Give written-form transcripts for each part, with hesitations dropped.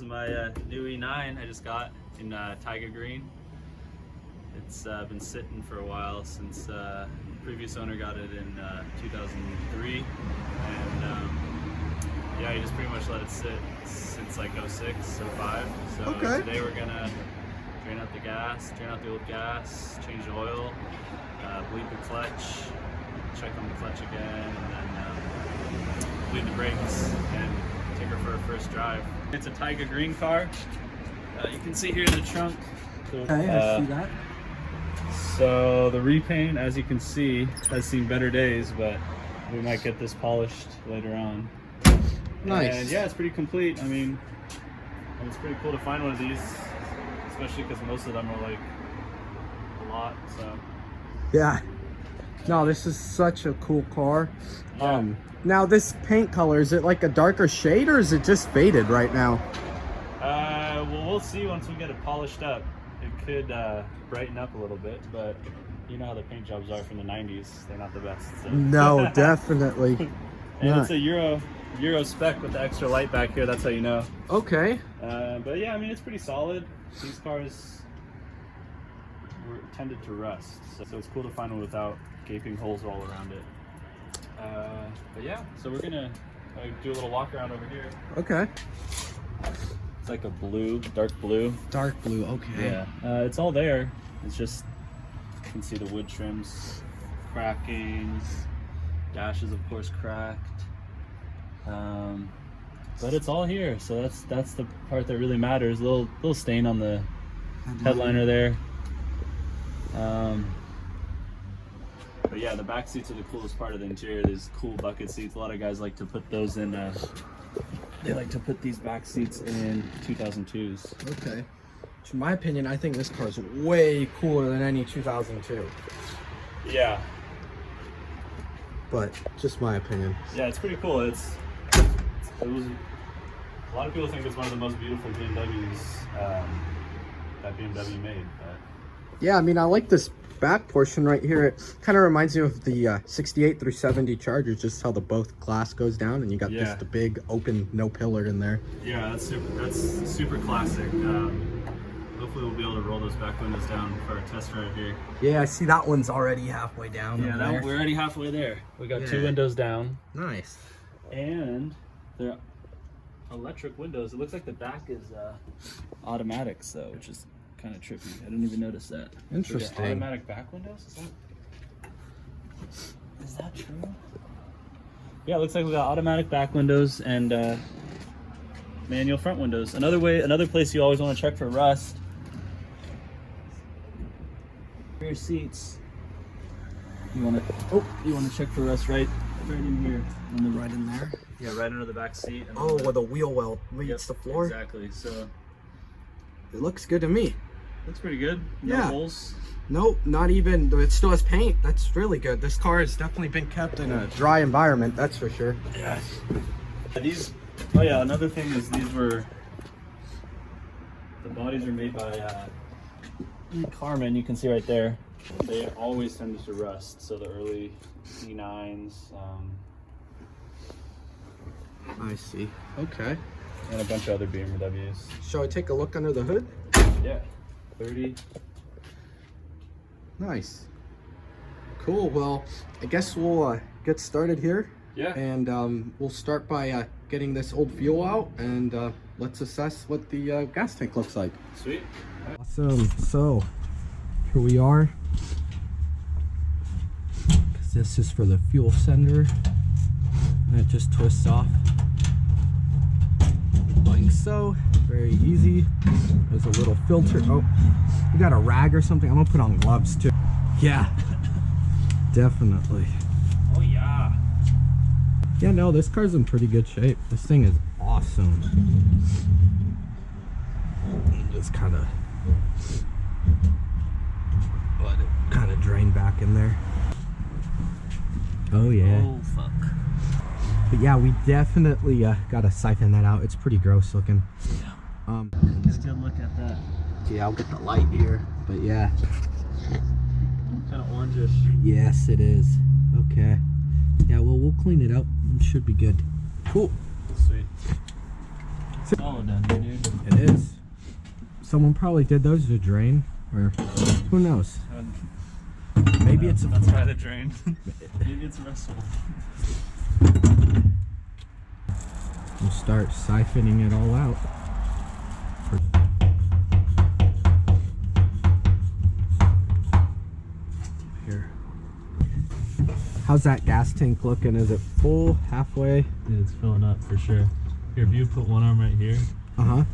is my new E9 I just got in Tiger Green. It's been sitting for a while since the previous owner got it in 2003, and yeah, he just pretty much let it sit since like 06, 05. So okay. Today we're gonna drain out the gas, drain out the old gas, change the oil, bleed the clutch, check on the clutch again, and then bleed the brakes and take her for her first drive. It's a Tiger Green car. You can see here in the trunk. Okay, I see that. So the repaint, as you can see, has seen better days, but we might get this polished later on. Nice. And yeah, it's pretty complete. I mean, it's pretty cool to find one of these, especially because most of them are like a lot. So yeah. No, this is such a cool car. yeah. Now this paint color, is it like a darker shade or is it just faded right now? Well, we'll see once we get it polished up. It could brighten up a little bit, but you know how the paint jobs are from the 90s. They're not the best. So. No, definitely. And Yeah. it's a Euro spec with the extra light back here. That's how you know. Okay. But yeah, I mean, it's pretty solid. These cars tended to rust, so it's cool to find one without gaping holes all around it. But yeah, so we're gonna do a little walk around over here. Okay. It's like a blue, dark blue. Dark blue, okay. Yeah, it's all there. It's just, you can see the wood trims cracking, dashes of course cracked. But it's all here, so that's the part that really matters. Little stain on the headliner there. But yeah, the back seats are the coolest part of the interior. There's cool bucket seats. A lot of guys like to put those in. They like to put these back seats in 2002s. Okay. In my opinion, I think this car is way cooler than any 2002. Yeah. But just my opinion. Yeah, it's pretty cool. It was a lot of people think it's one of the most beautiful BMWs that BMW made. But Yeah, I mean, I like this back portion right here. It kind of reminds me of the 68 through 70 Chargers, just how the both glass goes down and you got just the big open no pillar in there. Yeah, that's super classic. Hopefully we'll be able to roll those back windows down for our test drive here. Yeah, I see that one's already halfway down. Yeah, we're already halfway there. We got two windows down. Nice. And they're electric windows. It looks like the back is automatic, so which is kind of trippy. I didn't even notice that. Interesting. Automatic back windows? Is that true? Yeah, it looks like we got automatic back windows and manual front windows. Another place you always want to check for rust. Rear seats. You want to check for rust right in here. Right in there? Yeah, right under the back seat. And Oh, where the wheel well meets the floor? Exactly. So it looks good to me. looks pretty good. No holes. Nope, not even. It still has paint. That's really good. This car has definitely been kept in a dry environment, that's for sure. Yeah. Oh yeah, another thing is the bodies are made by Carmen. You can see right there. They always tended to rust. So the early E9s. I see. Okay. And a bunch of other BMWs. Shall I take a look under the hood? Yeah. 30. Nice. Cool. Well, I guess we'll get started here. Yeah. And we'll start by getting this old fuel out and let's assess what the gas tank looks like. Sweet. Awesome. So here we are. This is for the fuel sender. And it just twists off like so. Very easy. There's a little filter. Oh, you got a rag or something? I'm gonna put on gloves too. Yeah, definitely. Oh yeah. Yeah, no, this car's in pretty good shape. This thing is awesome. Just kind of let it kind of drain back in there. Oh yeah. Oh fuck. But yeah, we definitely gotta siphon that out. It's pretty gross looking. Yeah. Just good look at that. Yeah, I'll get the light here. But yeah. Kind of orangish. Yes, it is. Okay. Yeah, well, we'll clean it up. It should be good. Cool. Sweet. Oh, down here, dude. It is. Someone probably did those to drain, or who knows? Maybe it's a. That's why the drain. Maybe it's restful. We'll start siphoning it all out. Here. How's that gas tank looking? Is it full? Halfway? Yeah, it's filling up for sure. Here, if you put one arm right here, uh-huh,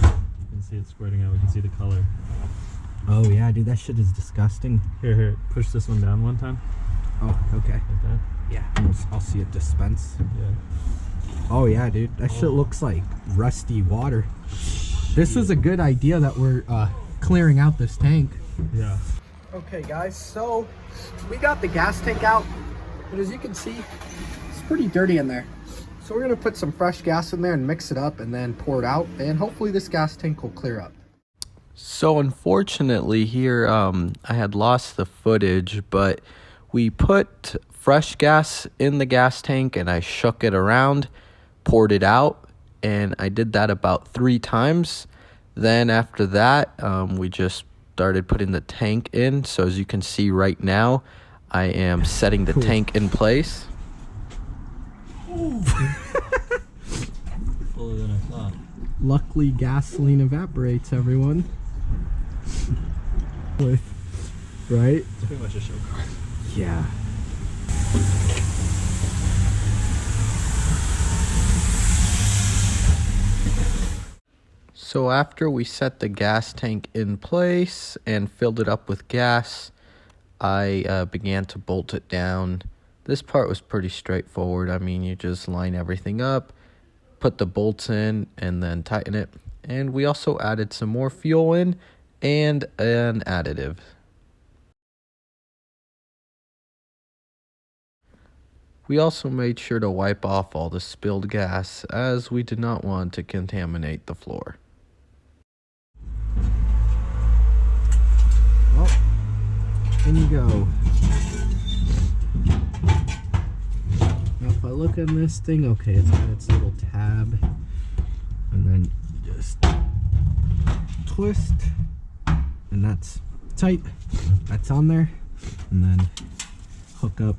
you can see it squirting out. We can see the color. Oh yeah, dude, that shit is disgusting. Here, push this one down one time. Oh, okay. Like that. Yeah, I'll see it dispense. Yeah. Oh yeah, dude, that shit looks like rusty water. This was a good idea that we're clearing out this tank. Yeah. Okay guys, so we got the gas tank out, but as you can see, it's pretty dirty in there. So we're gonna put some fresh gas in there and mix it up and then pour it out, and hopefully this gas tank will clear up. So unfortunately here, I had lost the footage, but we put fresh gas in the gas tank and I shook it around, poured it out, and I did that about 3 times. Then after that, we just started putting the tank in. So as you can see right now, I am setting the tank in place. Fuller than I thought. Luckily, gasoline evaporates, everyone. Right? It's pretty much a show car. Yeah. So after we set the gas tank in place and filled it up with gas, I began to bolt it down. This part was pretty straightforward. I mean, you just line everything up, put the bolts in, and then tighten it. And we also added some more fuel in and an additive. We also made sure to wipe off all the spilled gas, as we did not want to contaminate the floor. Well, in you go. Now if I look on this thing, okay, it's got its little tab, and then just twist, and that's tight, that's on there, and then hook up.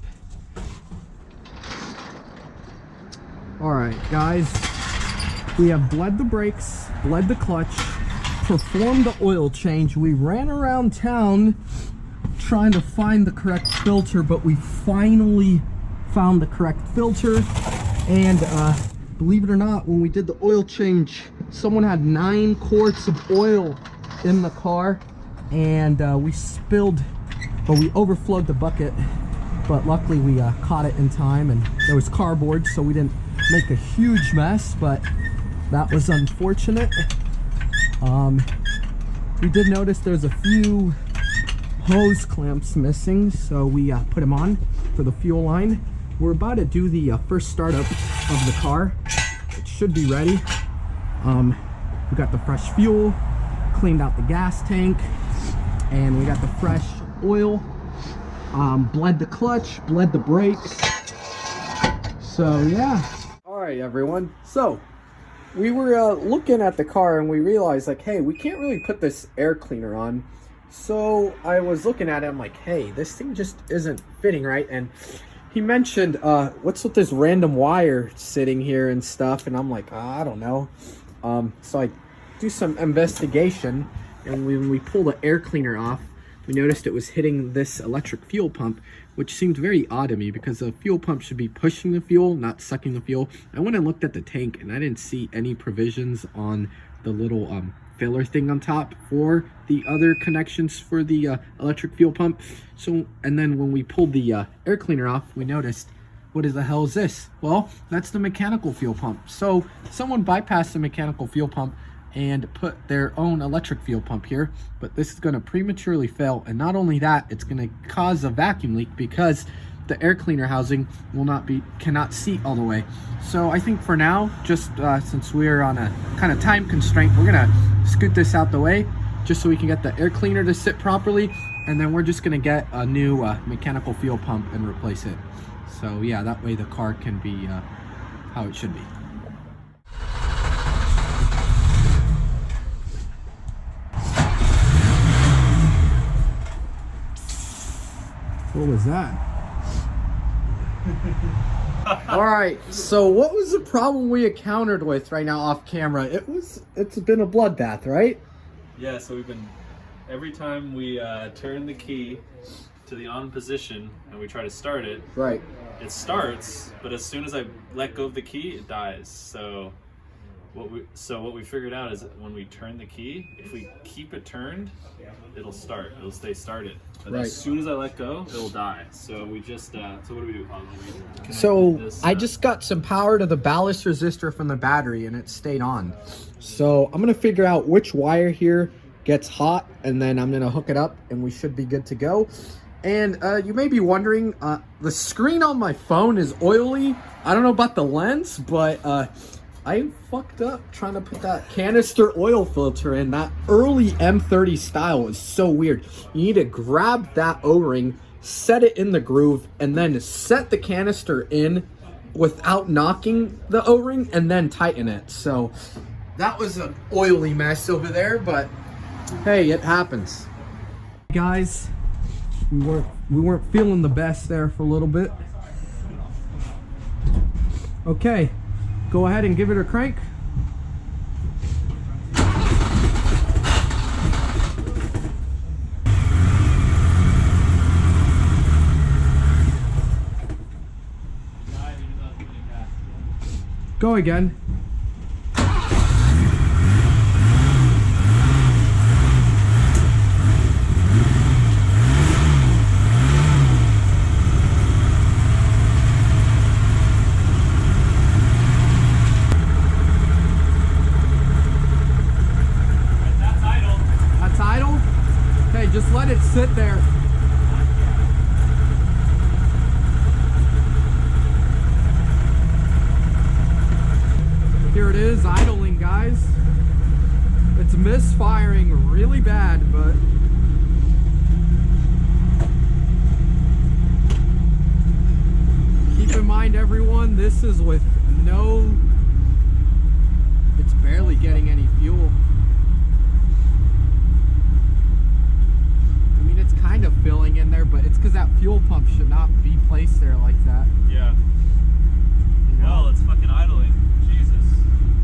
Alright guys, we have bled the brakes, bled the clutch, performed the oil change. We ran around town trying to find the correct filter, but we finally found the correct filter. And believe it or not, when we did the oil change, someone had 9 quarts of oil in the car, and we overflowed the bucket, but luckily we caught it in time, and there was cardboard, so we didn't make a huge mess, but that was unfortunate. We did notice there's a few hose clamps missing, so we put them on for the fuel line. We're about to do the first startup of the car. It should be ready. We got the fresh fuel, cleaned out the gas tank, and we got the fresh oil. Bled the clutch, bled the brakes. So yeah. Alright everyone, so we were looking at the car and we realized, like, hey, we can't really put this air cleaner on. So I was looking at it, I'm like, hey, this thing just isn't fitting right. And he mentioned, what's with this random wire sitting here and stuff, and I'm like, I don't know. So I do some investigation, and when we pull the air cleaner off, we noticed it was hitting this electric fuel pump, which seemed very odd to me because the fuel pump should be pushing the fuel, not sucking the fuel. I went and looked at the tank and I didn't see any provisions on the little filler thing on top for the other connections for the electric fuel pump. So, and then when we pulled the air cleaner off, we noticed, what the hell is this? Well, that's the mechanical fuel pump. So someone bypassed the mechanical fuel pump and put their own electric fuel pump here, but this is going to prematurely fail. And not only that, it's going to cause a vacuum leak because the air cleaner housing cannot seat all the way. So I think for now, just since we're on a kind of time constraint, we're gonna scoot this out the way just so we can get the air cleaner to sit properly, and then we're just gonna get a new mechanical fuel pump and replace it. So yeah, that way the car can be how it should be. What was that? All right, so what was the problem we encountered with right now off camera? It's been a bloodbath, right? Yeah, so every time we turn the key to the on position and we try to start it, Right. it starts, but as soon as I let go of the key, it dies. So what we figured out is that when we turn the key, if we keep it turned, it'll start. It'll stay started. But Right. as soon as I let go, it'll die. So we just so what do we do? So I just got some power to the ballast resistor from the battery and it stayed on. So I'm gonna figure out which wire here gets hot and then I'm gonna hook it up and we should be good to go. And you may be wondering, the screen on my phone is oily. I don't know about the lens, but I fucked up trying to put that canister oil filter in. That early M30 style is so weird. You need to grab that O-ring, set it in the groove, and then set the canister in without knocking the O-ring, and then tighten it. So that was an oily mess over there, but hey, it happens. Guys, we weren't feeling the best there for a little bit. Okay, go ahead and give it a crank. Go again. Just let it sit there. Here it is, idling, guys. It's misfiring really bad, but keep in mind, everyone, this is with it's barely getting any fuel. Kind of filling in there, but it's because that fuel pump should not be placed there like that. Yeah. You know? Well, it's fucking idling. Jesus.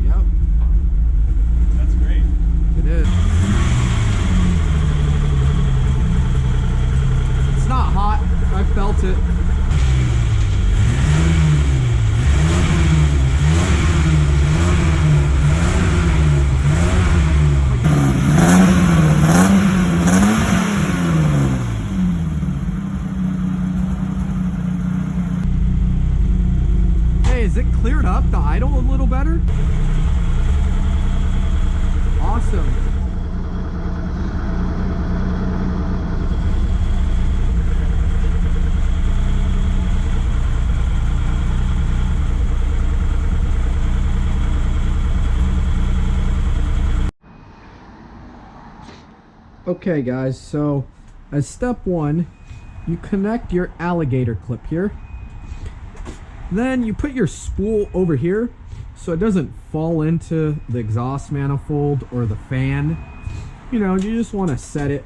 Yep. That's great. It is. It's not hot. I felt it. Is it cleared up the idle a little better? Awesome. Okay guys, so as step one, you connect your alligator clip here. Then you put your spool over here so it doesn't fall into the exhaust manifold or the fan. You know, you just want to set it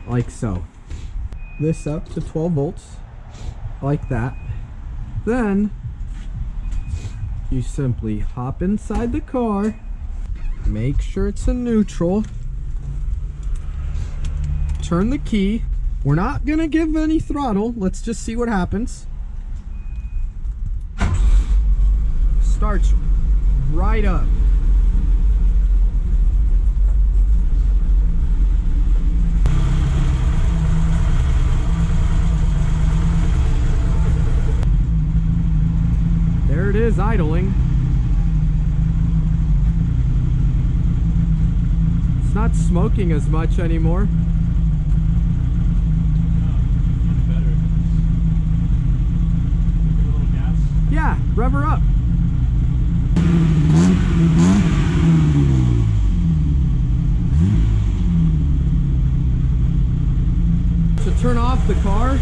like so. This up to 12 volts, like that. Then you simply hop inside the car, make sure it's in neutral, turn the key. We're not gonna give any throttle, let's just see what happens. Starts right up. There it is, idling. It's not smoking as much anymore. Yeah, rev her up. To turn off the car,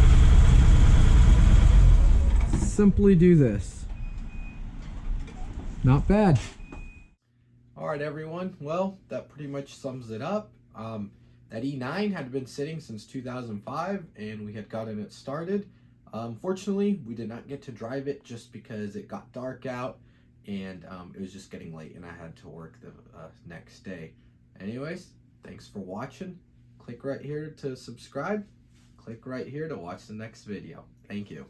simply do this. Not bad. All right, everyone. Well, that pretty much sums it up. That E9 had been sitting since 2005, and we had gotten it started. Fortunately, we did not get to drive it just because it got dark out, and it was just getting late, and I had to work the next day. Anyways, thanks for watching. Click right here to subscribe. Click right here to watch the next video. Thank you.